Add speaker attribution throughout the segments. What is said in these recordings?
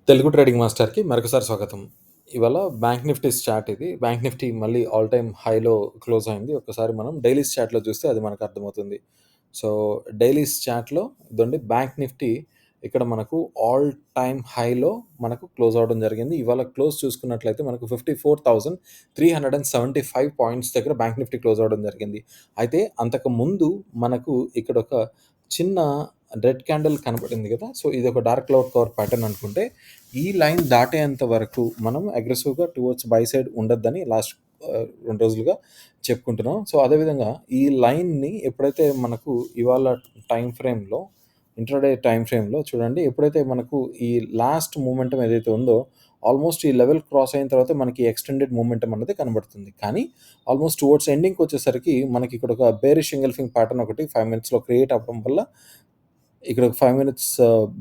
Speaker 1: Telugu trading మాస్టర్‌కి మరొకసారి స్వాగతం. ఇవాళ బ్యాంక్ నిఫ్టీస్ చార్ట్ ఇది. బ్యాంక్ నిఫ్టీ మళ్ళీ ఆల్ టైమ్ హైలో క్లోజ్ అయింది. ఒక్కసారి మనం డైలీస్ చార్ట్‌లో చూస్తే అది మనకు అర్థమవుతుంది. సో, డైలీస్ చార్ట్‌లో ఇదండి బ్యాంక్ నిఫ్టీ ఇక్కడ మనకు ఆల్ టైమ్ హైలో మనకు క్లోజ్ అవ్వడం జరిగింది. ఇవాళ క్లోజ్ చూసుకున్నట్లయితే మనకు 54,375 పాయింట్స్ దగ్గర బ్యాంక్ నిఫ్టీ క్లోజ్ అవ్వడం జరిగింది. అయితే అంతకుముందు మనకు ఇక్కడొక చిన్న రెడ్ క్యాండిల్ కనపడింది కదా! సో, ఇదొక డార్క్ క్లౌడ్ కవర్ ప్యాటర్న్ అనుకుంటే ఈ లైన్ దాటేంత వరకు మనం అగ్రెసివ్‌గా టువర్డ్స్ బై సైడ్ ఉండొద్దని లాస్ట్ 2 రోజులుగా చెప్పుకుంటున్నాం. సో, అదేవిధంగా ఈ లైన్‌ని ఎప్పుడైతే మనకు ఇవాళ టైమ్ ఫ్రేమ్‌లో ఇంట్రాడే టైమ్ ఫ్రేమ్‌లో చూడండి ఎప్పుడైతే మనకు ఈ లాస్ట్ మొమెంటం ఏదైతే ఉందో ఆల్మోస్ట్ ఈ లెవెల్ క్రాస్ అయిన తర్వాత మనకి ఎక్స్‌టెండెడ్ మొమెంటం అన్నది కనబడుతుంది. కానీ ఆల్మోస్ట్ టువర్డ్స్ ఎండింగ్‌కొచ్చేసరికి మనకి ఇక్కడ ఒక బేరిష్ ఎంగల్ఫింగ్ ప్యాటర్న్ ఒకటి 5 మినిట్స్‌లో క్రియేట్ అవ్వడం వల్ల ఇక్కడ ఒక 5 minutes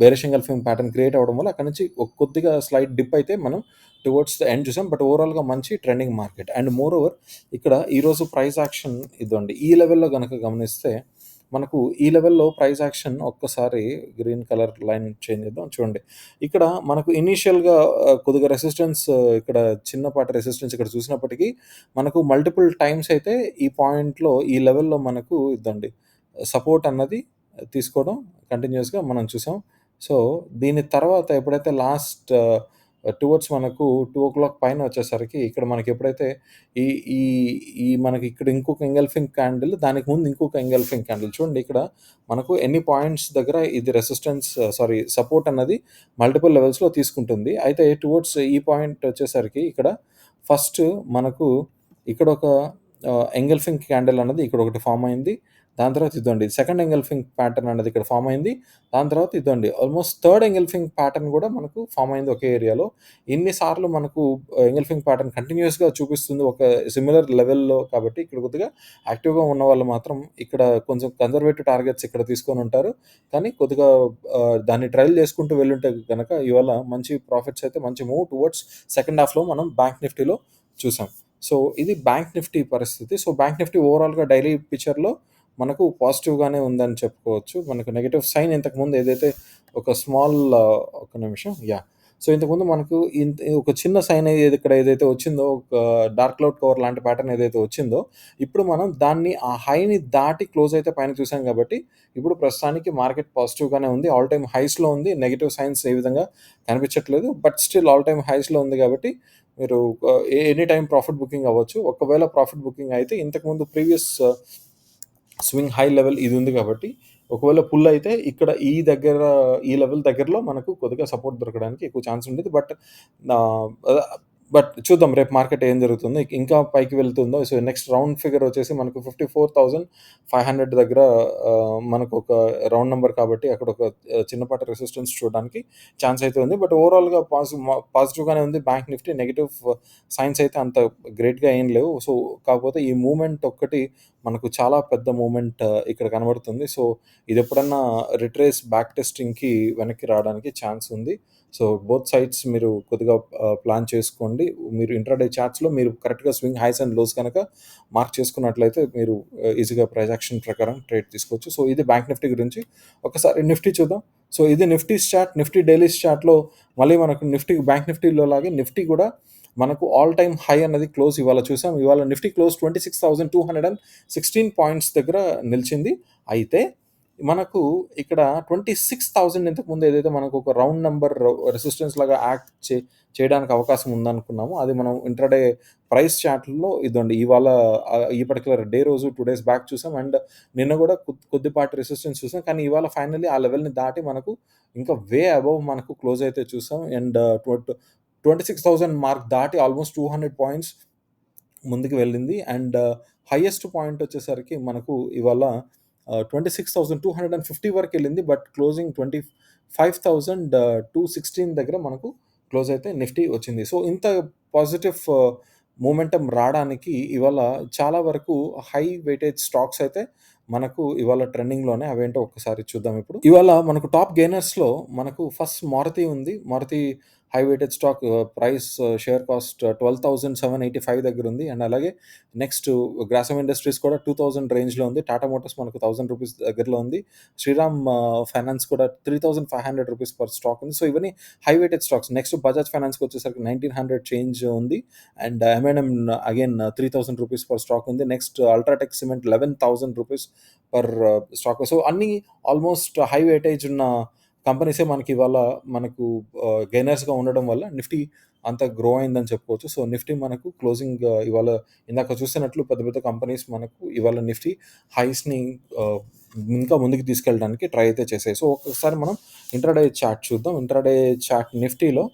Speaker 1: bearish engulfing pattern create అవ్వడం వల్ల అక్కడి నుంచి కొద్దిగా స్లైట్ డిప్ అయితే మనం టువర్డ్స్ ద ఎండ్ చూసాం. బట్ ఓవరాల్‌గా మంచి trending market. And more over ఇక్కడ ఈరోజు ప్రైస్ యాక్షన్ ఇదండి. ఈ లెవెల్‌లో గనక గమనిస్తే మనకు ఈ లెవెల్‌లో ప్రైస్ యాక్షన్ ఒక్కసారి గ్రీన్ కలర్ లైన్ చేంజ్ చేద్దాం. చూడండి. ఇక్కడ మనకు ఇనీషియల్‌గా కొద్దిగా రెసిస్టెన్స్ ఇక్కడ చిన్నపాటి రెసిస్టెన్స్ ఇక్కడ చూసినప్పటికీ మనకు మల్టిపుల్ టైమ్స్ అయితే ఈ పాయింట్‌లో ఈ లెవెల్‌లో మనకు ఇదండి సపోర్ట్ అన్నది తీసుకోవడం కంటిన్యూయస్‌గా మనం చూసాం. సో, దీని తర్వాత ఎప్పుడైతే లాస్ట్ టువర్డ్స్ మనకు 2:00 పైన వచ్చేసరికి ఇక్కడ మనకి ఎప్పుడైతే ఈ ఈ ఈ మనకి ఇక్కడ ఇంకొక ఎంగల్ఫింగ్ క్యాండిల్ దానికి ముందు ఇంకొక ఎంగల్ఫింగ్ క్యాండిల్ చూడండి ఇక్కడ మనకు ఎన్ని పాయింట్స్ దగ్గర ఇది రెసిస్టెన్స్ సపోర్ట్ అన్నది మల్టిపుల్ లెవెల్స్‌లో తీసుకుంటుంది. అయితే టువర్డ్స్ ఈ పాయింట్ వచ్చేసరికి ఇక్కడ ఫస్ట్ మనకు ఇక్కడొక ఎంగల్ఫింగ్ క్యాండిల్ అన్నది ఇక్కడొకటి ఫార్మ్ అయింది. దాని తర్వాత ఇదండి సెకండ్ ఎంగల్ఫింగ్ ప్యాటర్న్ అనేది ఇక్కడ ఫార్మ్ అయింది. దాని తర్వాత ఇదండి ఆల్మోస్ట్ థర్డ్ ఎంగల్ఫింగ్ ప్యాటర్న్ కూడా మనకు ఫార్మ్ అయింది ఒకే ఏరియాలో. ఇన్ని సార్లు మనకు ఎంగల్ఫింగ్ ప్యాటర్న్ కంటిన్యూయస్‌గా చూపిస్తుంది ఒక సిమిలర్ లెవెల్‌లో కాబట్టి ఇక్కడ కొద్దిగా యాక్టివ్‌గా ఉన్నవాళ్ళు మాత్రం ఇక్కడ కొంచెం కన్జర్వేటివ్ టార్గెట్స్ ఇక్కడ తీసుకొనుంటారు. కానీ కొద్దిగా దాన్ని ట్రైల్ చేసుకుంటూ వెళ్ళుంటే గనక ఇవాళ మంచి ప్రాఫిట్స్ అయితే మంచి మూవ్ టువర్డ్స్ సెకండ్ హాఫ్‌లో మనం బ్యాంక్ నిఫ్టీలో చూసాం. సో, ఇది బ్యాంక్ నిఫ్టీ పరిస్థితి. సో, బ్యాంక్ నిఫ్టీ ఓవరాల్‌గా డైలీ పిక్చర్‌లో మనకు పాజిటివ్‌గానే ఉందని చెప్పుకోవచ్చు. మనకు నెగెటివ్ సైన్ ఇంతకుముందు ఏదైతే ఒక స్మాల్ ఒక్క నిమిషం యాహ్! సో, ఇంతకుముందు మనకు ఒక చిన్న సైన్ ఇక్కడ ఏదైతే వచ్చిందో ఒక డార్క్ క్లౌడ్ కవర్ లాంటి ప్యాటర్న్ ఏదైతే వచ్చిందో, ఇప్పుడు మనం దాన్ని ఆ హైని దాటి క్లోజ్ అయితే పైన చూసాం కాబట్టి, ఇప్పుడు ప్రస్తుతానికి మార్కెట్ పాజిటివ్‌గానే ఉంది. ఆల్ టైమ్ హైస్‌లో ఉంది. నెగెటివ్ సైన్స్ ఏ విధంగా కనిపించట్లేదు. బట్ స్టిల్ ఆల్ టైమ్ హైస్‌లో ఉంది కాబట్టి మీరు ఎనీ టైమ్ ప్రాఫిట్ బుకింగ్ అవ్వచ్చు. ఒకవేళ ప్రాఫిట్ బుకింగ్ అయితే ఇంతకుముందు ప్రీవియస్ స్వింగ్ హై లెవెల్ ఇది ఉంది కాబట్టి, ఒకవేళ పుల్ అయితే ఇక్కడ ఈ లెవెల్ దగ్గరలో మనకు కొద్దిగా సపోర్ట్ దొరకడానికి ఎక్కువ ఛాన్స్ ఉండేది. ఆహ్, బట్ చూద్దాం రేపు మార్కెట్ ఏం జరుగుతుందో. ఇంకా పైకి వెళ్తుందో. సో, నెక్స్ట్ రౌండ్ ఫిగర్ వచ్చేసి మనకు 54,500 దగ్గర మనకొక రౌండ్ నంబర్ కాబట్టి అక్కడ ఒక చిన్నపాటి రెసిస్టెన్స్ చూడడానికి ఛాన్స్ అయితే ఉంది. బట్ ఓవరాల్‌గా పాజిటివ్‌గానే ఉంది బ్యాంక్ నిఫ్టీ. నెగెటివ్ సైన్స్ అయితే అంత గ్రేట్‌గా ఏం లేవు. సో, కాకపోతే ఈ మూవ్‌మెంట్ ఒక్కటి మనకు చాలా పెద్ద మూవ్‌మెంట్ ఇక్కడ కనబడుతుంది. సో, ఇదెప్పుడన్నా రిట్రేస్ బ్యాక్ టెస్టింగ్‌కి వెనక్కి రావడానికి ఛాన్స్ ఉంది. సో, బోత్ సైడ్స్ మీరు కొద్దిగా ప్లాన్ చేసుకోండి. మీరు ఇంట్రాడే చార్ట్స్‌లో మీరు కరెక్ట్‌గా స్వింగ్ హైస్ అండ్ లోస్ గనక మార్క్ చేసుకున్నట్లయితే మీరు ఈజీగా ప్రైస్ యాక్షన్ ప్రకారం ట్రేడ్ తీసుకోవచ్చు. సో, ఇది బ్యాంక్ నిఫ్టీ గురించి. ఒకసారి నిఫ్టీ చూద్దాం. సో, ఇది నిఫ్టీస్ చార్ట్. నిఫ్టీ డైలీస్ చార్ట్‌లో మళ్ళీ మనకు బ్యాంక్ నిఫ్టీలో లాగే నిఫ్టీ కూడా మనకు ఆల్ టైమ్ హై అన్నది క్లోజ్ ఇవాళ చూసాం. ఇవాళ నిఫ్టీ క్లోజ్ 26,216 పాయింట్స్ దగ్గర నిలిచింది. అయితే మనకు ఇక్కడ 26,000 ఇంతకుముందు ఏదైతే మనకు ఒక రౌండ్ నంబర్ రెసిస్టెన్స్ లాగా యాక్ట్ చేయడానికి అవకాశం ఉందనుకున్నామో, అది మనం ఇంట్రాడే ప్రైస్ చార్ట్‌లో ఇదండి ఇవాళ ఈ పర్టిక్యులర్ డే రోజు 2 డేస్ బ్యాక్ చూసాం. అండ్ నిన్న కూడా కొద్దిపాటి రెసిస్టెన్స్ చూసాం. కానీ ఇవాళ ఫైనల్లీ ఆ లెవెల్‌ని దాటి మనకు ఇంకా వే అబోవ్ మనకు క్లోజ్ అయితే చూసాం. అండ్ 26,000 మార్క్ దాటి ఆల్మోస్ట్ 200 పాయింట్స్ ముందుకు వెళ్ళింది. అండ్ హైయెస్ట్ పాయింట్ వచ్చేసరికి మనకు ఇవాళ 26,250 వరకెళ్ళింది. బట్ క్లోజింగ్ 25,216 దగ్గర మనకు క్లోజ్ అయితే నిఫ్టీ వచ్చింది. సో, ఇంత పాజిటివ్ మొమెంటమ్ రాడానికి ఇవాళ చాలా వరకు హై వెయిటేజ్ స్టాక్స్ అయితే మనకు ఇవాళ ట్రెండింగ్‌లోనే. అవేంటో ఒక్కసారి చూద్దాం ఇప్పుడు. ఇవాళ మనకు టాప్ గెయినర్స్‌లో మనకు ఫస్ట్ మారుతి ఉంది. Maruti high weighted stock price share cost 12,785 దగ్గర ఉంది. అండ్ అలాగే నెక్స్ట్ గ్రాసిమ్ ఇండస్ట్రీస్ కూడా 2000 రేంజ్‌లో ఉంది. టాటా మోటార్స్ మనకు రూ. 1000 దగ్గరలో ఉంది. శ్రీరామ్ ఫైనాన్స్ కూడా 3,500 రూపీస్ పర్ స్టాక్ ఉంది. సో ఇవన్నీ high weighted stocks. Next Bajaj ఫైనాన్స్‌కి వచ్చేసరికి 1,900 చేంజ్ ఉంది. And M N M again 3,000 rupees per stock ఉంది. Next UltraTech cement 11,000 rupees per stock. So అన్నీ ఆల్మోస్ట్ హై వెయిటేజ్ ఉన్న కంపెనీసే మనకి ఇవాళ మనకు గెయినర్స్‌గా ఉండడం వల్ల నిఫ్టీ అంత గ్రో అయిందని చెప్పుకోవచ్చు. సో నిఫ్టీ మనకు క్లోజింగ్ ఇవాళ ఇందాక చూసినట్లు పెద్ద పెద్ద కంపెనీస్ మనకు ఇవాళ నిఫ్టీ హైస్‌ని ఆహ్, ఇంకా ముందుకు తీసుకెళ్ళడానికి ట్రై అయితే చేసాయి. సో ఒక్కసారి మనం ఇంట్రాడే చార్ట్ చూద్దాం. ఇంట్రాడే చార్ట్ నిఫ్టీలో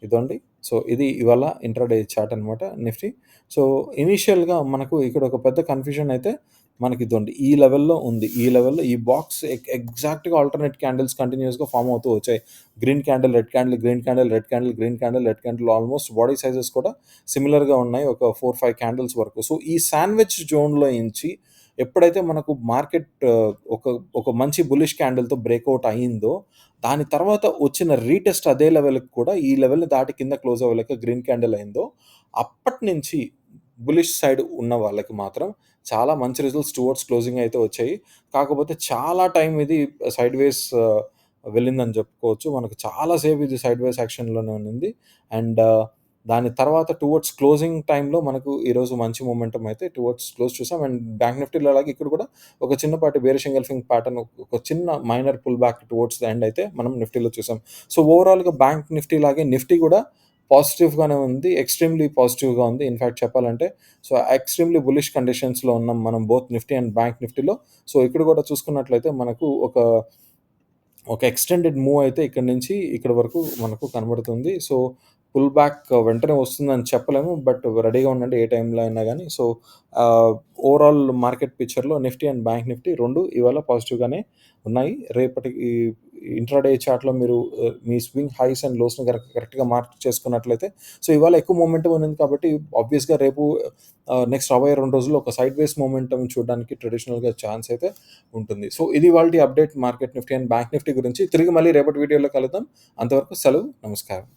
Speaker 1: ఇదండి. సో ఇది ఇవాళ ఇంట్రాడే చార్ట్ అనమాట నిఫ్టీ. సో ఇనీషియల్‌గా మనకు ఇక్కడ ఒక పెద్ద కన్‌ఫ్యూజన్ అయితే మనకి ఇదండి. ఈ లెవెల్‌లో ఉంది. ఈ లెవెల్‌లో ఈ బాక్స్ ఎగ్జాక్ట్‌గా ఆల్టర్‌నేట్ క్యాండిల్స్ కంటిన్యూయస్‌గా ఫార్మ్ అవుతూ వచ్చాయి. Green candle, red candle, green candle, red candle, green candle, red candle almost body sizes కూడా సిమిలర్‌గా ఉన్నాయి. ఒక 4, 5 క్యాండిల్స్ వరకు. సో ఈ శాండ్‌విచ్ జోన్‌లో నుంచి ఎప్పుడైతే మనకు మార్కెట్ ఒక ఒక మంచి బుల్లిష్ క్యాండిల్‌తో బ్రేకౌట్ అయిందో, దాని తర్వాత వచ్చిన రీటెస్ట్ అదే లెవెల్‌కి కూడా ఈ లెవెల్‌ని దాటి కింద క్లోజ్ అవ్వలేక గ్రీన్ క్యాండిల్ అయిందో, అప్పటినుంచి బులిష్ సైడ్ ఉన్న వాళ్ళకి మాత్రం చాలా మంచి రిజల్ట్స్ టువర్డ్స్ క్లోజింగ్ అయితే వచ్చాయి. కాకపోతే చాలా టైం ఇది సైడ్‌వేస్ వెళ్ళిందని చెప్పుకోవచ్చు. మనకు చాలా సేపు ఇది సైడ్‌వేస్ యాక్షన్‌లోనే ఉన్నింది. అండ్ దాని తర్వాత టువర్డ్స్ క్లోజింగ్ టైమ్‌లో మనకు ఈరోజు మంచి మొమెంటమ్ అయితే టువర్డ్స్ క్లోజ్ చూసాం. అండ్ బ్యాంక్ నిఫ్టీలో అలాగే ఇక్కడ కూడా ఒక చిన్నపాటి బేరిష్ ఎంగల్ఫింగ్ ప్యాటర్న్ ఒక చిన్న minor pull back towards the end అయితే మనం నిఫ్టీలో చూసాం. సో ఓవరాల్‌గా బ్యాంక్ నిఫ్టీ లాగే నిఫ్టీ కూడా పాజిటివ్‌గానే ఉంది. ఎక్స్‌ట్రీమ్‌లీ పాజిటివ్‌గా ఉంది. ఇన్‌ఫాక్ట్ చెప్పాలంటే సో ఎక్స్‌ట్రీమ్‌లీ బుల్లిష్ కండిషన్స్‌లో ఉన్నాం మనం బోత్ నిఫ్టీ అండ్ బ్యాంక్ నిఫ్టీలో. సో ఇక్కడ కూడా చూసుకున్నట్లయితే మనకు ఒక ఎక్స్‌టెండెడ్ మూవ్ అయితే ఇక్కడి నుంచి ఇక్కడి వరకు మనకు కనబడుతుంది. సో పుల్ బ్యాక్ వెంటనే వస్తుందని చెప్పలేము. బట్ రెడీగా ఉండండి ఏ టైంలో అయినా గాని. సో ఆహ్, ఓవరాల్ మార్కెట్ పిక్చర్‌లో నిఫ్టీ అండ్ బ్యాంక్ నిఫ్టీ 2 ఇవాళ పాజిటివ్‌గానే ఉన్నాయి. రేపటికి ఇంట్రాడే చార్ట్‌లో మీరు మీ స్వింగ్ హైస్ అండ్ లోస్‌ని కరెక్ట్‌గా మార్క్ చేసుకున్నట్లయితే సో ఇవాళ ఎక్కువ మొమెంటమ్ ఉన్నింది కాబట్టి ఆబ్వియస్‌గా రేపు నెక్స్ట్ రాబోయే 2 రోజుల్లో ఒక సైడ్‌వేస్ మొమెంటమ్ చూడడానికి ట్రెడిషనల్‌గా ఛాన్స్ అయితే ఉంటుంది. సో ఇది ఇవాల్టి update market Nifty and bank Nifty గురించి. తిరిగి మళ్ళీ రేపటి వీడియోలో కలుద్దాం. అంతవరకు సెలవు. నమస్కారం.